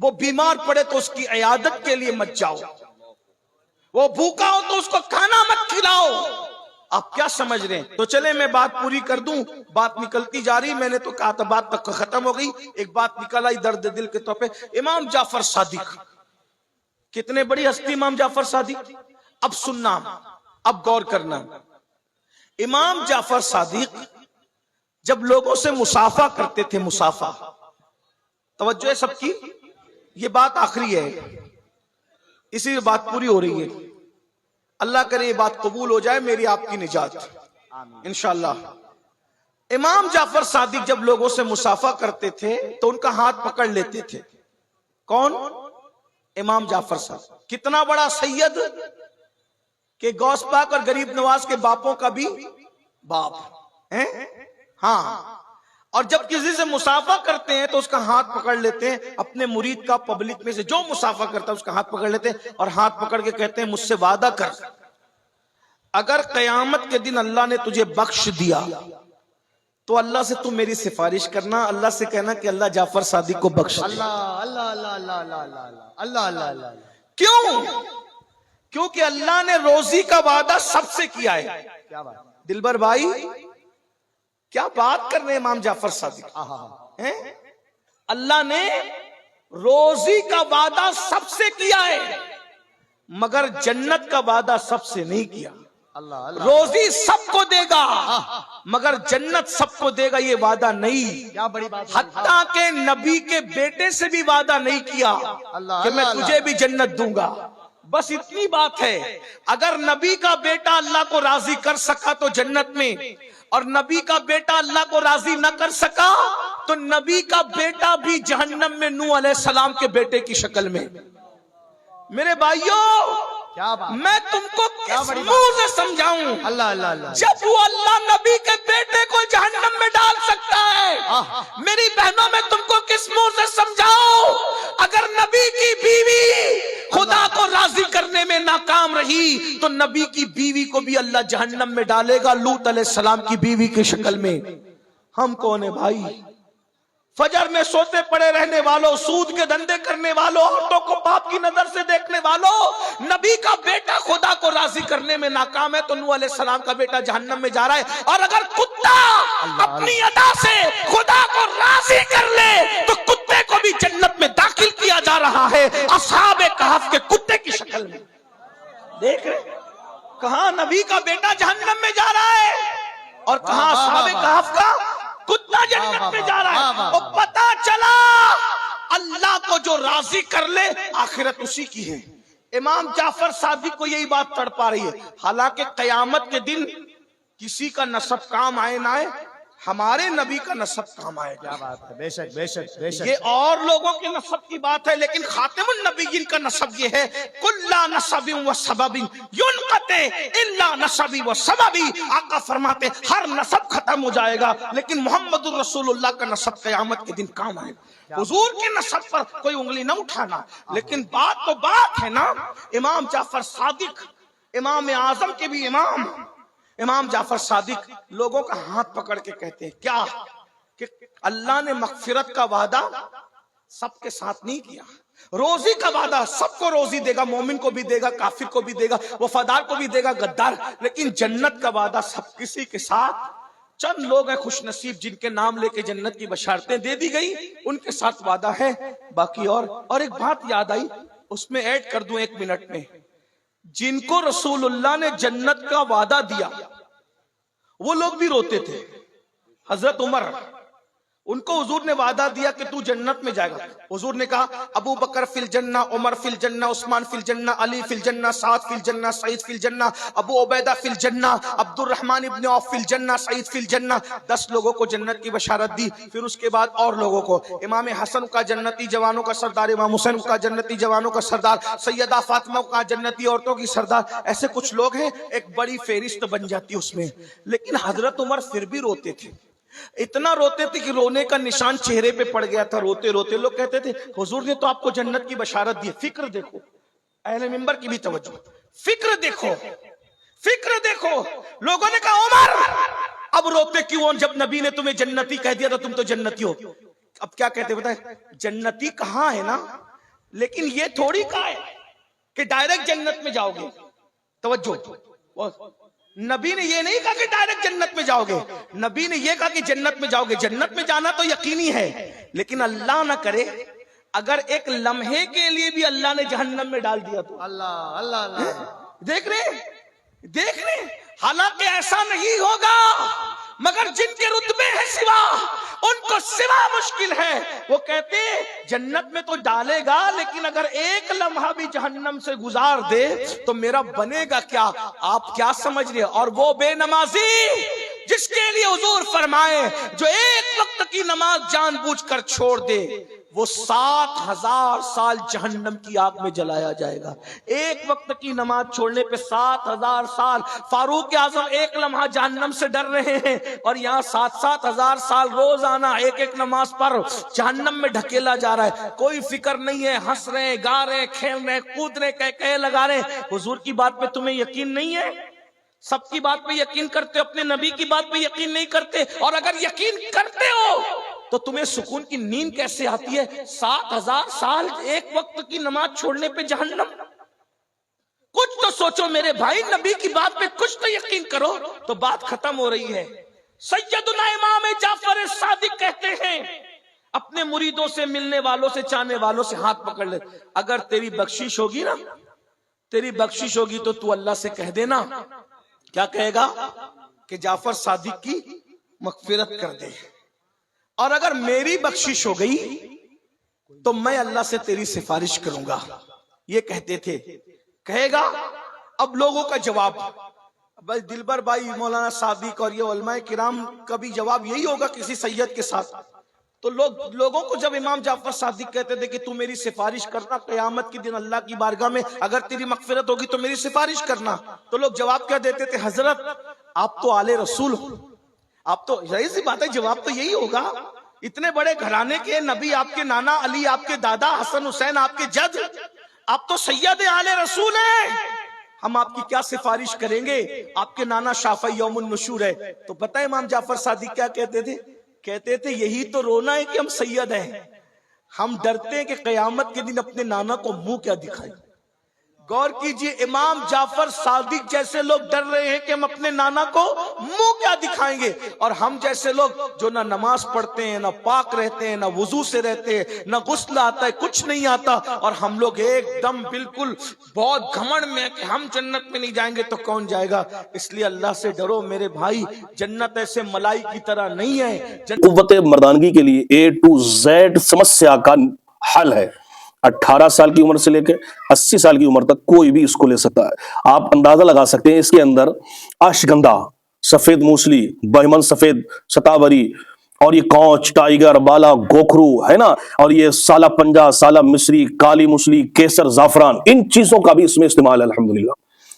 وہ بیمار پڑے تو اس کی عیادت کے لیے مت جاؤ، وہ بھوکا ہو تو اس کو کھانا مت کھلاؤ۔ آپ کیا سمجھ رہے ہیں؟ تو چلے میں بات پوری کر دوں، بات نکلتی جا رہی، میں نے تو کہا تھا بات تک ختم ہو گئی، ایک بات نکل آئی درد دل کے طور پہ۔ امام جعفر صادق، کتنے بڑی ہستی امام جعفر صادق۔ اب سننا، اب غور کرنا، امام جعفر صادق جب لوگوں سے مصافحہ کرتے تھے، مصافحہ، توجہ ہے سب کی، یہ بات آخری ہے، اسی بات پوری ہو رہی ہے، اللہ کرے یہ بات قبول ہو جائے، میری آپ کی نجات انشاءاللہ۔ امام جعفر صادق جب لوگوں سے مصافحہ کرتے تھے تو ان کا ہاتھ پکڑ لیتے تھے۔ کون؟ امام جعفر صادق، کتنا بڑا سید کہ غوث پاک اور غریب نواز کے باپوں کا بھی باپ ہیں، ہاں۔ اور جب کسی سے مصافحہ کرتے ہیں تو اس کا ہاتھ پکڑ لیتے ہیں، اپنے مرید کا، پبلک میں سے جو مصافحہ کرتا ہے اس کا ہاتھ پکڑ لیتے ہیں اور ہاتھ پکڑ کے کہتے ہیں مجھ سے وعدہ کر، اگر قیامت کے دن اللہ نے تجھے بخش دیا تو اللہ سے تم میری سفارش کرنا، اللہ سے کہنا کہ اللہ جعفر صادق کو بخش دے۔ اللہ اللہ اللہ اللہ اللہ اللہ اللہ اللہ اللہ۔ کیوں؟ کیونکہ اللہ نے روزی کا وعدہ سب سے کیا ہے۔ کیا بات، دلبر بھائی کیا بات کر رہے ہیں امام جعفر صادق، ہیں؟ اللہ نے روزی کا وعدہ سب سے کیا ہے مگر جنت کا وعدہ سب سے نہیں کیا۔ اللہ اللہ، روزی سب کو دے گا مگر جنت سب کو دے گا یہ وعدہ نہیں، کیا بڑی بات ہے۔ حتیٰ کہ نبی کے بیٹے سے بھی وعدہ نہیں کیا اللہ کہ میں اللہ تجھے بھی جنت دوں گا۔ بس اتنی بات ہے، اگر نبی کا بیٹا اللہ کو راضی کر سکا تو جنت میں، اور نبی کا بیٹا اللہ کو راضی نہ کر سکا تو نبی کا بیٹا بھی جہنم میں نوح علیہ السلام کے بیٹے کی شکل میں۔ میرے بھائیوں کیا بات، میں تم کو کس بڑی بات۔ منہ سے سمجھاؤں؟ اللہ اللہ اللہ، جب وہ اللہ نبی کے بیٹے کو جہنم میں ڈال سکتا ہے، میری بہنوں میں تم کو کس منہ سے سمجھاؤں؟ اگر نبی کی بیوی خدا کو راضی کرنے میں ناکام رہی تو نبی کی بیوی کو بھی اللہ جہنم میں ڈالے گا، لوط علیہ السلام کی بیوی کی شکل میں۔ ہم کون ہیں بھائی؟ فجر میں سوتے پڑے رہنے والوں، سود کے دھندے کرنے والوں، عورتوں کو باپ کی نظر سے دیکھنے والوں، نبی کا بیٹا خدا کو راضی کرنے میں ناکام ہے تو نوح علیہ السلام کا بیٹا جہنم میں جا رہا ہے۔ اور اگر کتا اپنی ادا سے خدا کو راضی کر لے تو کتے کو بھی جنت میں داخل کیا جا رہا ہے، اصحاب کہف کے کتے کی شکل میں۔ دیکھ رہے کہاں نبی کا بیٹا جہنم میں جا رہا ہے اور کہاں اصحاب کہف کا کتا جنت میں جا رہا ہے۔ اور پتا چلا اللہ کو جو راضی کر لے آخرت اسی کی ہے۔ امام جعفر صادق کو یہی بات تڑپا رہی ہے، حالانکہ قیامت کے دن کسی کا نسب کام آئے نہ آئے، ہمارے نبی کا نسب کام آئے گا۔ کیا بات ہے، بے شک بے شک بے شک۔ یہ اور لوگوں کے نسب کی بات ہے، لیکن خاتم النبیین کا نسب یہ ہے، کلا نسب و سبب ينقطع الا نسب و سبب۔ آقا فرماتے ہر نسب ختم ہو جائے گا لیکن محمد الرسول اللہ کا نسب قیامت کے دن کام آئے گا۔ حضور کے نسب پر کوئی انگلی نہ اٹھانا، لیکن بات تو بات ہے نا۔ امام جعفر صادق، امام اعظم کے بھی امام جعفر صادق لوگوں کا ہاتھ پکڑ کے کہتے ہیں کیا کہ اللہ نے مغفرت کا وعدہ سب کے ساتھ نہیں کیا، روزی کا وعدہ سب کو روزی دے گا، مومن کو بھی دے گا، کافر کو بھی دے گا، وفادار کو بھی دے گا، غدار، لیکن جنت کا وعدہ سب کسی کے ساتھ، چند لوگ ہیں خوش نصیب جن کے نام لے کے جنت کی بشارتیں دے دی گئی، ان کے ساتھ وعدہ ہے، باقی اور ایک بات یاد آئی اس میں ایڈ کر دوں 1 منٹ میں، جن کو رسول اللہ نے جنت کا وعدہ دیا وہ لوگ بھی روتے تھے۔ حضرت عمر، ان کو حضور نے وعدہ دیا کہ تو جنت میں جائے گا، حضور نے کہا ابو بکر فی الجنہ، عمر فی الجنہ، عثمان فی الجنہ، علی فی الجنہ، سعد فی الجنہ، سعید فی الجنہ، ابو عبیدہ فی الجنہ، عبد الرحمن ابن عوف فی الجنہ، سعید فی الجنہ۔ 10 لوگوں کو جنت کی بشارت دی، پھر اس کے بعد اور لوگوں کو، امام حسن کا جنتی جوانوں کا سردار، امام حسین کا جنتی جوانوں کا سردار، سیدہ فاطمہ کا جنتی عورتوں کی سردار، ایسے کچھ لوگ ہیں، ایک بڑی فہرست بن جاتی اس میں۔ لیکن حضرت عمر پھر بھی روتے تھے، اتنا روتے تھے کہ رونے کا نشان چہرے پہ پڑ گیا تھا، روتے روتے لوگ کہتے تھے حضور نے تو آپ کو جنت کی بشارت دی۔ فکر دیکھو، اہل منبر کی بھی توجہ، فکر دیکھو، فکر دیکھو۔ لوگوں نے کہا عمر اب روتے کیوں جب نبی نے تمہیں جنتی کہہ دیا تھا، تم تو جنتی ہو۔ اب کیا کہتے بتائیں، جنتی کہاں ہے نا، لیکن یہ تھوڑی کہا ہے کہ ڈائریکٹ جنت میں جاؤ گے. توجہ, نبی نے یہ نہیں کہا کہ ڈائریکٹ جنت میں جاؤ گے. نبی نے یہ کہا کہ جنت میں جاؤ گے. جنت میں جانا تو یقینی ہے, لیکن اللہ نہ کرے اگر ایک لمحے کے لیے بھی اللہ نے جہنم میں ڈال دیا تو. اللہ اللہ اللہ. دیکھ رہے حالانکہ ایسا نہیں ہوگا, مگر جن کے رتبے ہیں سوا, ان کو سوا مشکل ہے. وہ کہتے ہیں جنت میں تو ڈالے گا, لیکن اگر ایک لمحہ بھی جہنم سے گزار دے تو میرا بنے گا کیا. آپ کیا سمجھ رہے؟ اور وہ بے نمازی جس کے لیے حضور فرمائے جو ایک وقت کی نماز جان بوجھ کر چھوڑ دے, وہ 7,000 سال جہنم کی آگ میں جلایا جائے گا. ایک وقت کی نماز چھوڑنے پہ 7,000 سال. فاروق اعظم ایک لمحہ جہنم سے ڈر رہے ہیں, اور یہاں 7,000 سال روزانہ ایک نماز پر جہنم میں ڈھکیلا جا رہا ہے. کوئی فکر نہیں ہے, ہنس رہے ہیں, گا رہے ہیں, کھیل رہے ہیں, کود رہے ہیں, کہہ لگا رہے ہیں. حضور کی بات پہ تمہیں یقین نہیں ہے؟ سب کی بات پہ یقین کرتے ہو, اپنے نبی کی بات پہ یقین نہیں کرتے. اور اگر یقین کرتے ہو تو تمہیں سکون کی نیند کیسے آتی ہے؟ 7,000 سال ایک وقت کی نماز چھوڑنے پہ جہنم. کچھ تو سوچو میرے بھائی, نبی کی بات پہ کچھ تو یقین کرو. تو بات ختم ہو رہی ہے. سیدنا امام جعفر صادق کہتے ہیں اپنے مریدوں سے, ملنے والوں سے, چاہنے والوں سے ہاتھ پکڑ لے, اگر تیری بخشش ہوگی نا, تیری بخشش ہوگی تو تو اللہ سے کہہ دینا. کیا کہے گا؟ کہ جعفر صادق کی مغفرت کر دے. اور اگر میری بخشش ہو گئی تو میں اللہ سے تیری سفارش کروں گا. یہ کہتے تھے. کہے گا اب لوگوں کا جواب, بس دلبر بھائی مولانا صادق اور یہ علماء کرام کا بھی جواب یہی ہوگا کسی سید کے ساتھ. تو لوگوں کو جب امام جعفر صادق کہتے تھے کہ تو میری سفارش کرنا قیامت کے دن اللہ کی بارگاہ میں, اگر تیری مغفرت ہوگی تو میری سفارش کرنا, تو لوگ جواب کیا دیتے تھے؟ حضرت آپ تو آل رسول ہو. آپ تو ظاہر سی بات ہے جواب تو یہی ہوگا, اتنے بڑے گھرانے کے نبی, آپ کے نانا علی, آپ کے دادا حسن حسین, آپ کے جد, آپ تو سید آل رسول ہیں, ہم آپ کی کیا سفارش کریں گے؟ آپ کے نانا شافعی یوم النشور ہے. تو پتہ ہے امام جعفر صادق کیا کہتے تھے؟ کہتے تھے یہی تو رونا ہے کہ ہم سید ہیں, ہم ڈرتے ہیں کہ قیامت کے دن اپنے نانا کو منہ کیا دکھائیں. غور کیجئے, امام جعفر صادق جیسے لوگ ڈر رہے ہیں کہ ہم اپنے نانا کو منہ کیا دکھائیں گے, اور ہم جیسے لوگ جو نہ نماز پڑھتے ہیں, نہ پاک رہتے ہیں, نہ وضو سے رہتے ہیں, نہ غسل آتا ہے, کچھ نہیں آتا, اور ہم لوگ ایک دم بالکل بہت گھمنڈ میں کہ ہم جنت میں نہیں جائیں گے تو کون جائے گا. اس لیے اللہ سے ڈرو میرے بھائی, جنت ایسے ملائی کی طرح نہیں ہے. قوت مردانگی کے لیے A to Z سمسیا کا حل ہے. 18 سال کی عمر سے لے کے 80 سال کی عمر تک کوئی بھی اس کو لے سکتا ہے. آپ اندازہ لگا سکتے ہیں اس کے اندر اشگندھا, سفید موسلی, بہمن سفید ستاوری, اور یہ کونچ, ٹائیگر, بالا, گوکھرو ہے نا, اور یہ سالہ پنجا, سالہ مصری, کالی موسلی, کیسر, زعفران, ان چیزوں کا بھی اس میں استعمال ہے الحمدللہ.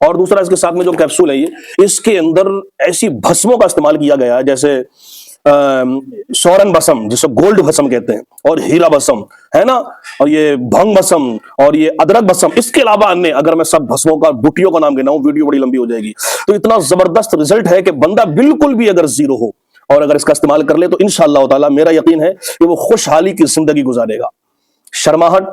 اور دوسرا اس کے ساتھ میں جو کیپسول ہے, یہ اس کے اندر ایسی بھسموں کا استعمال کیا گیا ہے جیسے سورن بسم, جسے گولڈ بسم کہتے ہیں, اور ہیرا بسم ہے نا, اور یہ بھنگ بسم, اور یہ ادرک بسم. اس کے علاوہ انہیں اگر میں سب بھسموں کا بوٹیوں کا نام گنا ہوں, ویڈیو بڑی لمبی ہو جائے گی. تو اتنا زبردست رزلٹ ہے کہ بندہ بالکل بھی اگر زیرو ہو اور اگر اس کا استعمال کر لے تو انشاءاللہ تعالی میرا یقین ہے کہ وہ خوشحالی کی زندگی گزارے گا. شرماہٹ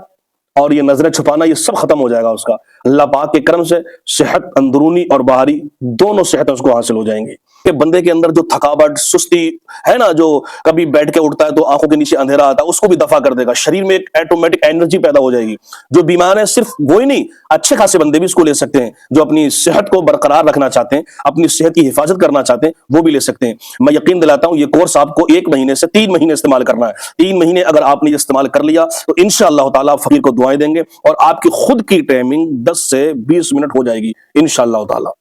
اور یہ نظریں چھپانا, یہ سب ختم ہو جائے گا اس کا. اللہ پاک کے کرم سے صحت اندرونی اور باہری دونوں صحتیں اس کو حاصل ہو جائیں گی. کہ بندے کے اندر جو تھکاوٹ, سستی ہے نا, جو کبھی بیٹھ کے اٹھتا ہے تو آنکھوں کے نیچے اندھیرا آتا ہے, اس کو بھی دفع کر دے گا. شریر میں ایک ایٹومیٹک انرجی پیدا ہو جائے گی. جو بیمار ہیں صرف وہی نہیں, اچھے خاصے بندے بھی اس کو لے سکتے ہیں. جو اپنی صحت کو برقرار رکھنا چاہتے ہیں, اپنی صحت کی حفاظت کرنا چاہتے ہیں, وہ بھی لے سکتے ہیں. میں یقین دلاتا ہوں یہ کورس آپ کو 1 مہینے سے 3 مہینے استعمال کرنا ہے. 3 مہینے اگر آپ نے یہ استعمال کر لیا تو انشاءاللہ تعالی فقیر کو دعائیں دیں گے, اور آپ کی خود کی ٹائمنگ 10 سے 20 منٹ ہو جائے گی انشاءاللہ تعالی.